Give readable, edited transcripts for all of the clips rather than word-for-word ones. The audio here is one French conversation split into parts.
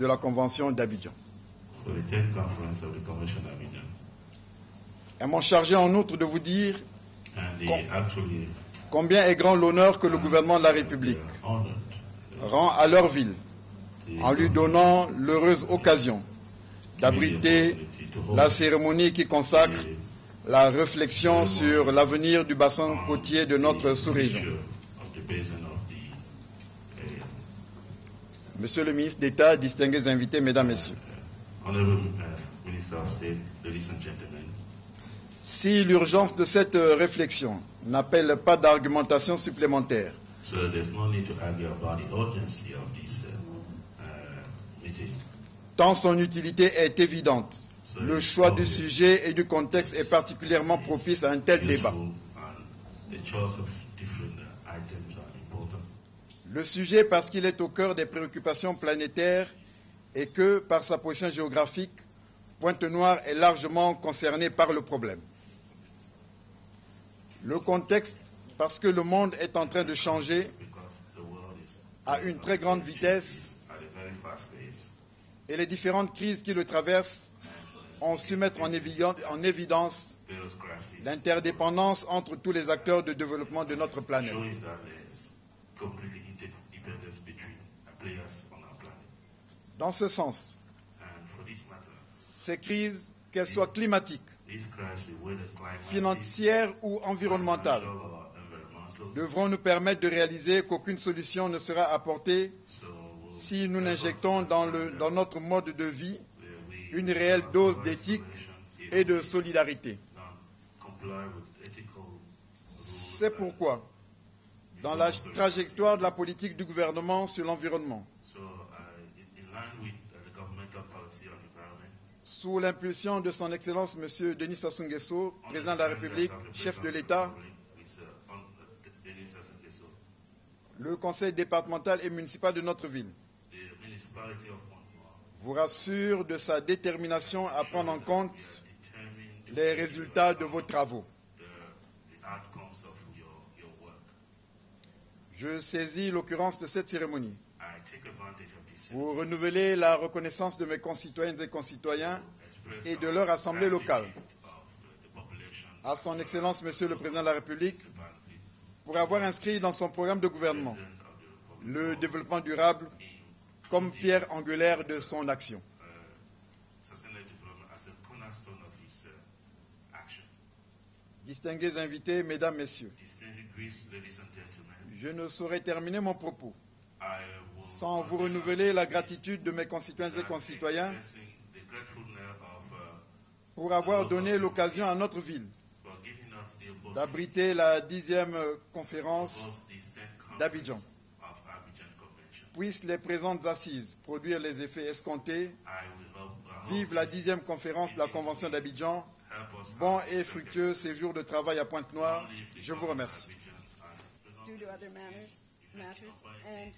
de la Convention d'Abidjan. For the 10th conference of the Convention of Abidjan. Elles m'ont chargé en outre de vous dire And they actually combien est grand l'honneur que le gouvernement de la République honored rend à leur ville en lui donnant l'heureuse occasion d'abriter la cérémonie qui consacre la réflexion sur l'avenir du bassin côtier de notre sous-région. Monsieur le ministre d'État, distingués invités, mesdames, messieurs. Si l'urgence de cette réflexion n'appelle pas d'argumentation supplémentaire, tant son utilité est évidente, le choix du sujet et du contexte est particulièrement propice à un tel débat. Le sujet parce qu'il est au cœur des préoccupations planétaires et que, par sa position géographique, Pointe-Noire est largement concernée par le problème. Le contexte parce que le monde est en train de changer à une très grande vitesse et les différentes crises qui le traversent ont su mettre en évidence l'interdépendance entre tous les acteurs de développement de notre planète. Dans ce sens, ces crises, qu'elles soient climatiques, financières ou environnementales, devront nous permettre de réaliser qu'aucune solution ne sera apportée si nous n'injectons dans notre mode de vie une réelle dose d'éthique et de solidarité. C'est pourquoi, dans la trajectoire de la politique du gouvernement sur l'environnement, sous l'impulsion de son Excellence M. Denis Sassou Nguesso, président de la République, chef de l'État, le conseil départemental et municipal de notre ville vous rassure de sa détermination à prendre en compte les résultats de vos travaux. Je saisis l'occurrence de cette cérémonie pour renouveler la reconnaissance de mes concitoyennes et concitoyens et de leur assemblée locale à son Excellence Monsieur le Président de la République pour avoir inscrit dans son programme de gouvernement le développement durable comme pierre angulaire de son action. Distingués invités, mesdames, messieurs, je ne saurais terminer mon propos sans vous renouveler la gratitude de mes concitoyennes et concitoyens pour avoir donné l'occasion à notre ville d'abriter la 10e conférence d'Abidjan. Puissent les présentes assises produire les effets escomptés. Vive la 10e conférence de la Convention d'Abidjan. Bon et fructueux séjour de travail à Pointe-Noire. Je vous remercie. Due to other matters, and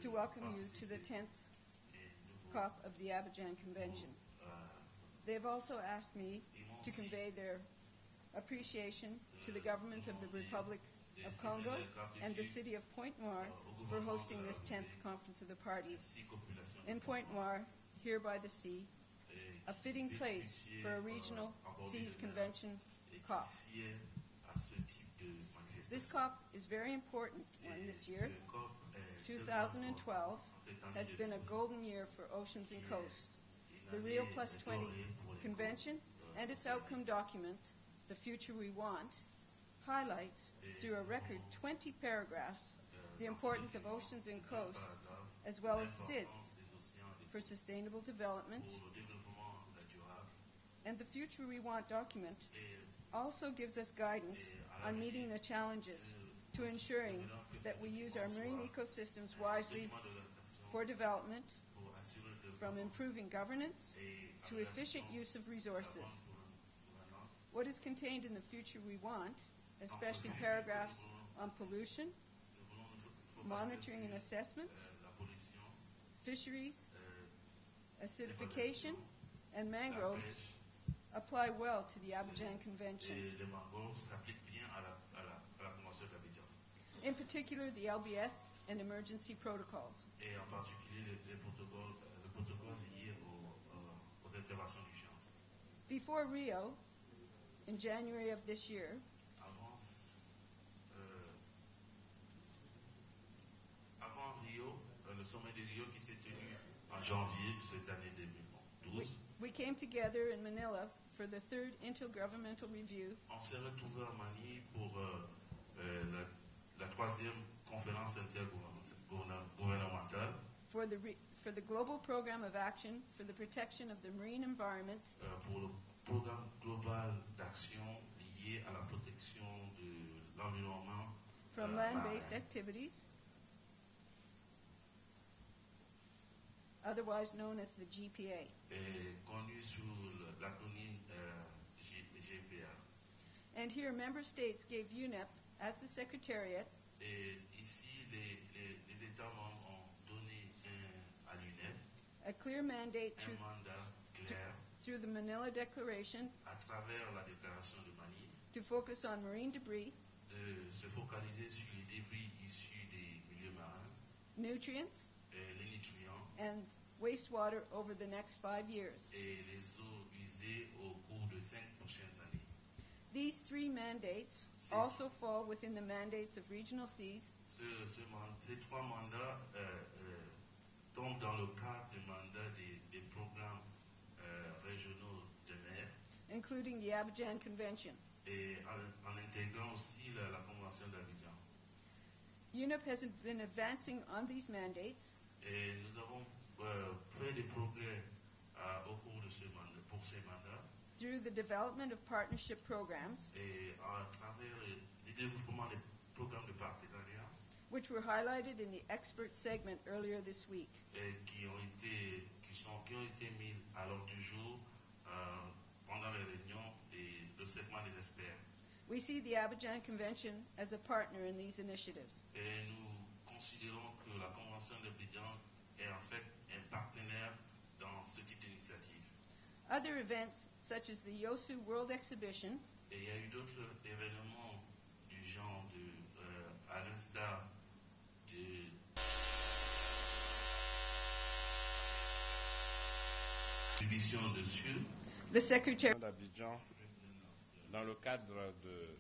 to welcome you to the 10th COP of the Abidjan Convention. They have also asked me to convey their appreciation to the government of the Republic of Congo and the city of Pointe-Noire for hosting this 10th Conference of the Parties. In Pointe-Noire, here by the sea, a fitting place for a regional seas convention COP. This COP is very important one this year. 2012 has been a golden year for oceans and coast. The Rio Plus 20 convention and its outcome document, The Future We Want, highlights through a record 20 paragraphs the importance of oceans and coasts, as well as SIDS for sustainable development. And the Future We Want document also gives us guidance on meeting the challenges to ensuring that we use our marine ecosystems wisely for development, from improving governance to efficient use of resources. What is contained in the Future We Want, especially paragraphs on pollution, monitoring and assessment, fisheries, acidification, and mangroves, apply well to the Abidjan Convention. In particular, the LBS and emergency protocols. before Rio, in January of this year, avant Rio, le sommet de Rio qui s'est tenu en janvier de cette année 2012, we came together in Manila for the third intergovernmental review on s'est retrouvé à Manille pour la troisième conférence intergouvernementale for the Global Program of Action for the Protection of the Marine Environment pour le programme global d'action lié à la protection de l'environnement from land-based activities, otherwise known as the GPA. connu sous l'acronyme GPA. And here member states gave UNEP as the secretariat Et ici, les États membres ont donné à l'UNEP a clear mandate un mandat clair through the Manila Declaration à travers la déclaration de Manille to focus on marine debris, de se focaliser sur les débris issus des milieux marins, nutrients, les nutriments and wastewater over the next 5 years. et les eaux usées au cours de 5 prochaines années. These three mandates also fall within the mandates of regional seas Ces trois mandats tombent dans le cadre du mandat des programmes régionaux de mer including the Abidjan Convention. et en intégrant aussi la Convention d'Abidjan. UNEP has been advancing on these mandates Et nous avons fait des progrès au cours de pour ces mandats through the development of partnership programs, et à travers le développement des programmes de partenariat which were highlighted in the expert segment earlier this week. et qui ont été mis à l'ordre du jour pendant les réunions de segment des experts. We see the Abidjan Convention as a partner in these initiatives. Et nous considérons que la Convention d'Abidjan est en fait un partenaire dans ce type d'initiative. Other events, such as the Yosu World Exhibition, Et il y a eu d'autres événements du genre à l'instar de l'exhibition de Sud the Secretary d'Abidjan dans le cadre de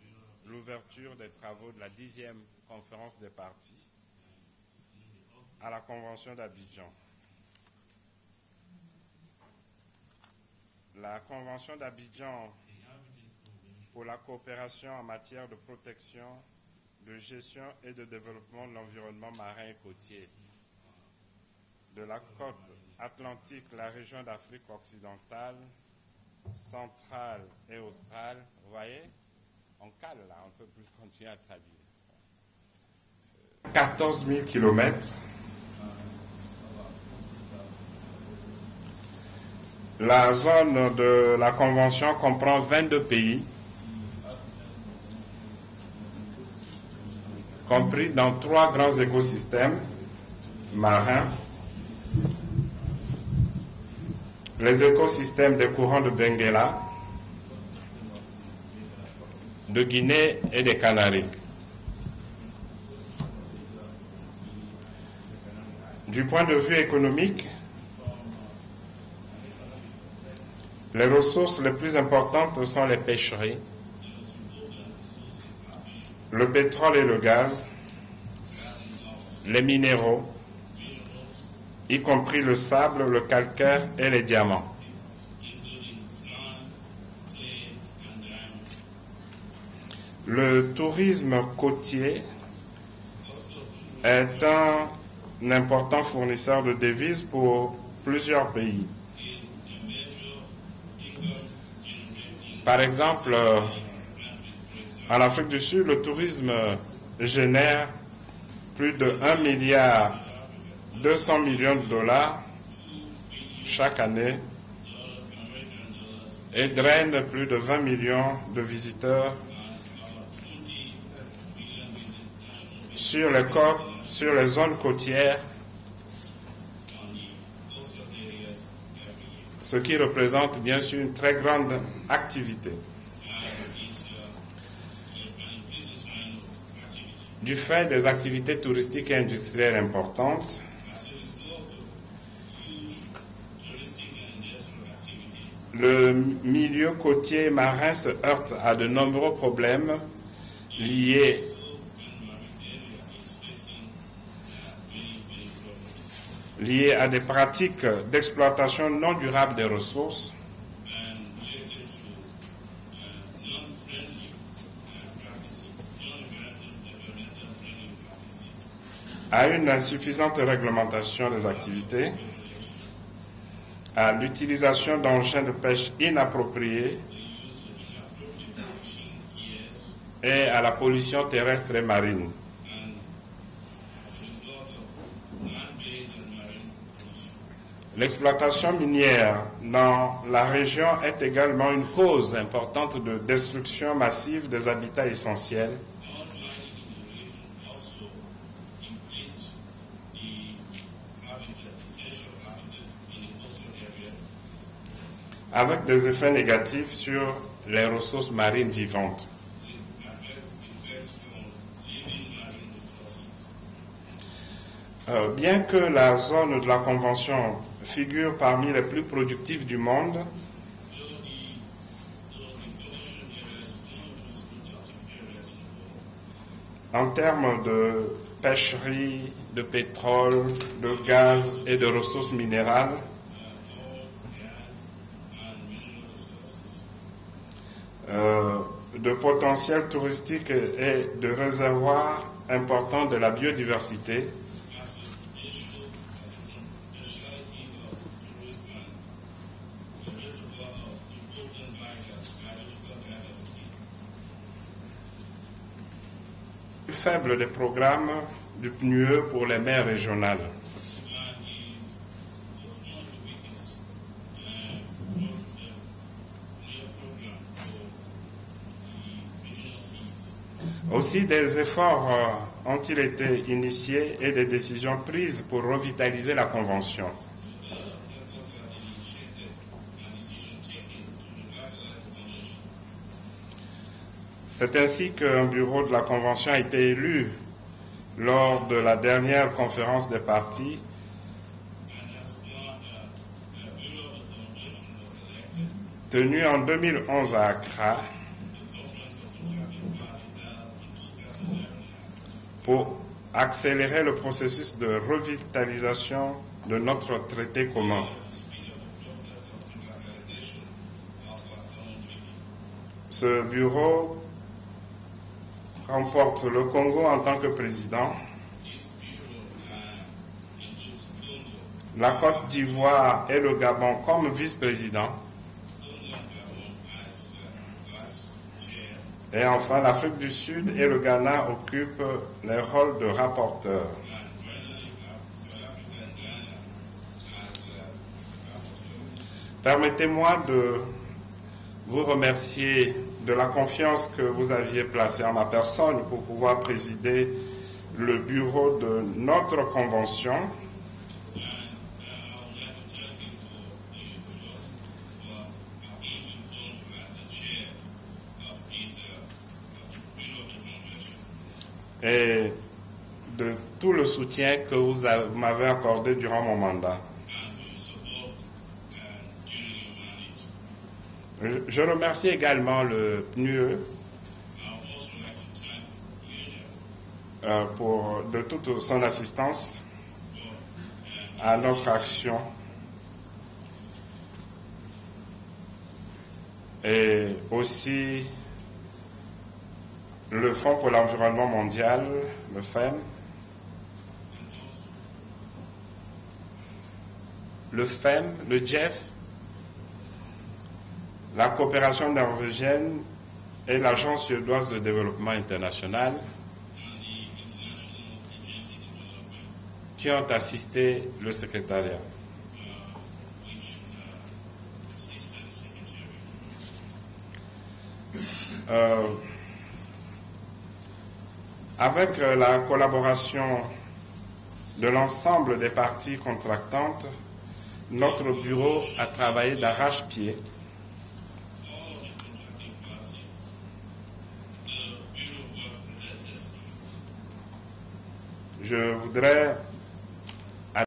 l'ouverture des travaux de la 10e conférence des parties à la Convention d'Abidjan. La Convention d'Abidjan pour la coopération en matière de protection, de gestion et de développement de l'environnement marin et côtier de la côte atlantique, la région d'Afrique occidentale, centrale et australe. Vous voyez, on cale là, on ne peut plus continuer à traduire. 14 000 kilomètres. La zone de la Convention comprend 22 pays, compris dans 3 grands écosystèmes marins. Les écosystèmes des courants de Benguela, de Guinée et des Canaries. Du point de vue économique, les ressources les plus importantes sont les pêcheries, le pétrole et le gaz, les minéraux, y compris le sable, le calcaire et les diamants. Le tourisme côtier est un important fournisseur de devises pour plusieurs pays. Par exemple, en Afrique du Sud, le tourisme génère plus de 1,2 milliard de dollars chaque année et draine plus de 20 millions de visiteurs sur les zones côtières, ce qui représente bien sûr une très grande activité. Du fait des activités touristiques et industrielles importantes, le milieu côtier et marin se heurte à de nombreux problèmes liés à des pratiques d'exploitation non durable des ressources, à une insuffisante réglementation des activités, à l'utilisation d'engins de pêche inappropriés et à la pollution terrestre et marine. L'exploitation minière dans la région est également une cause importante de destruction massive des habitats essentiels, avec des effets négatifs sur les ressources marines vivantes. Bien que la zone de la Convention figure parmi les plus productives du monde, en termes de pêcherie, de pétrole, de gaz et de ressources minérales, de potentiel touristique et de réservoirs importants de la biodiversité, faible des programmes du PNUE pour les mers régionales. Aussi, des efforts ont-ils été initiés et des décisions prises pour revitaliser la Convention. C'est ainsi qu'un bureau de la Convention a été élu lors de la dernière conférence des partis tenue en 2011 à Accra pour accélérer le processus de revitalisation de notre traité commun. Ce bureau remporte le Congo en tant que président, la Côte d'Ivoire et le Gabon comme vice-président, et enfin l'Afrique du Sud et le Ghana occupent les rôles de rapporteurs. Permettez-moi de vous remercier de la confiance que vous aviez placée en ma personne pour pouvoir présider le bureau de notre convention. Et de tout le soutien que vous m'avez accordé durant mon mandat. Je remercie également le PNUE de toute son assistance à notre action et aussi le Fonds pour l'environnement mondial, le FEM, le GEF, la coopération norvégienne et l'Agence suédoise de développement international qui ont assisté le secrétariat. Avec la collaboration de l'ensemble des parties contractantes, notre bureau a travaillé d'arrache-pied je voudrais